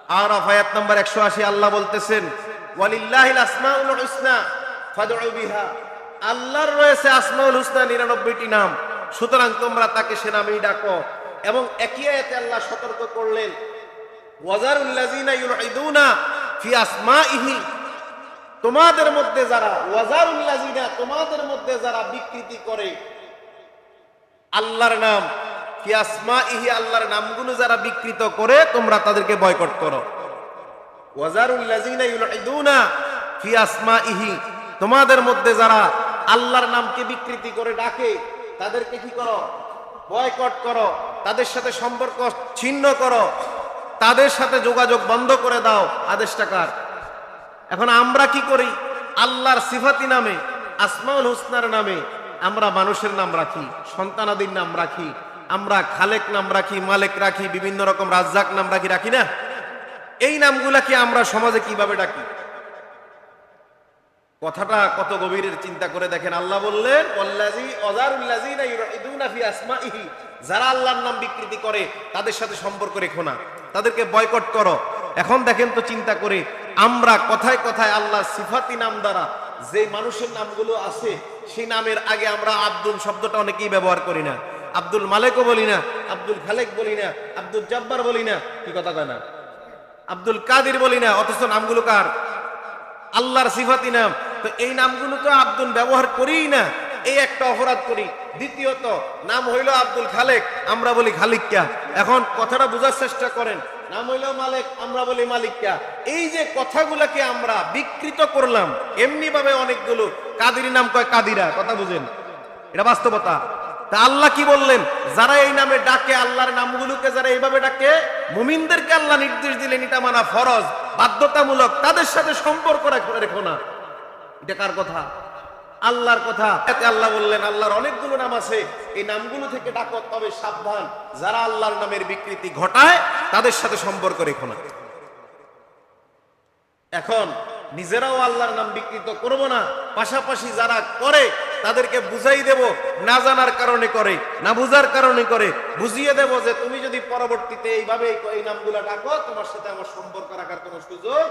আরাফ আয়াত নাম্বার 180 আল্লাহ বলতেছেন ওয়ালিল্লাহিল আসমাউল হুসনা ফাদউ বিহা, আল্লাহর রয়েছে আসমাউল হুসনা 99টি নাম, সুতরাং তোমরা তাকে সে নামেই ডাকো। এবং একই আয়াতে আল্লাহ সতর্ক করলেন ওয়াজারুল লাযিনা ইউলহিদুনা ফি আসমাইহি, তোমাদের মধ্যে যারা ওয়াজারুল লাযিনা, তোমাদের মধ্যে যারা বিকৃতি করে আল্লাহর নাম, ফি আসমাইহি, আল্লাহর নামগুলো যারা বিকৃত করে তোমরা তাদেরকে বয়কট করো। ওয়াজারুল লাযিনা ইউলহিদুনা ফি আসমাইহি, তোমাদের মধ্যে যারা আল্লাহর নামকে বিকৃতি করে ডাকে তাদেরকে কি করো? বয়কট করো, তাদের সাথে সম্পর্ক ছিন্ন করো, তাদের সাথে যোগাযোগ বন্ধ করে দাও। আদেশটা কার? এখন আমরা কি করি? আল্লাহর সিফাতি নামে, আসমাউল হুসনার নামে আমরা মানুষের নাম রাখি, সন্তানাদির নাম রাখি, আমরা খালেক নাম রাখি, মালিক রাখি, বিভিন্ন রকম রাজ্জাক নাম রাখি, রাখি না? এই নামগুলাকে আমরা সমাজে কিভাবে ডাকি? কথাটা কত গভীরের চিন্তা করে দেখেন। আল্লাহ বললেন যারা আল্লাহর নাম বিকৃতি করে তাদের সাথে সম্পর্ক রেখো না, তাদেরকে বয়কট করো। এখন দেখেন তো চিন্তা করে, আমরা কথায় কথায় আল্লাহর সিফাতি নাম দ্বারা যে মানুষের নামগুলো আছে সেই নামের আগে আমরা আব্দুল শব্দটা অনেকেই ব্যবহার করি না, আব্দুল মালিকও বলি না, আব্দুল খালেক বলি না, আব্দুল জব্বার বলি না, কি কথা কয় না, আব্দুল কাদির বলি না, অথচ নামগুলো কার? আল্লাহর সিফাতি নাম। তো এই নামগুলো তো আব্দুল ব্যবহার করিই না, এই একটা অপরাধ করি। দ্বিতীয়ত নাম হইল আব্দুল খালেক, আমরা বলি খালিকা। এখন কথাটা বোঝার চেষ্টা করেন, নাম হইল মালিক, আমরা বলি মালিকা। এই যে কথাগুলাকে আমরা বিকৃত করলাম, এমনি ভাবে অনেকগুলো কাদির নাম কয় কাদিরা, কথা বুঝেন, এটা বাস্তবতা। তা আল্লাহ কি বললেন? যারা এই নামে ডাকে, আল্লাহর নামগুলোকে যারা এইভাবে ডাকে, মুমিনদেরকে আল্লাহ নির্দেশ দিলেন এটা মানা ফরজ, বাধ্যতামূলক, তাদের সাথে সম্পর্ক রেখো না। এটা কার কথা? আল্লাহর কথা। এতে আল্লাহ বললেন আল্লাহর অনেকগুলো নাম আছে, এই নামগুলো থেকে ডাকো, তবে সাবধান, যারা আল্লাহর নামের বিকৃতি ঘটায় তাদের সাথে সম্পর্ক রেখো না। এখন নিজেরাও আল্লাহর নাম বিকৃত করব না, পাশাপাশি যারা করে তাদেরকে বুঝাই দেব, না জানার কারণে করে, না বুঝার কারণে করে, বুঝিয়ে দেব যে তুমি যদি পরবর্তীতে এইভাবে এই নামগুলা ডাকো, তোমার সাথে আমার সম্পর্ক রাখার কোনো সুযোগ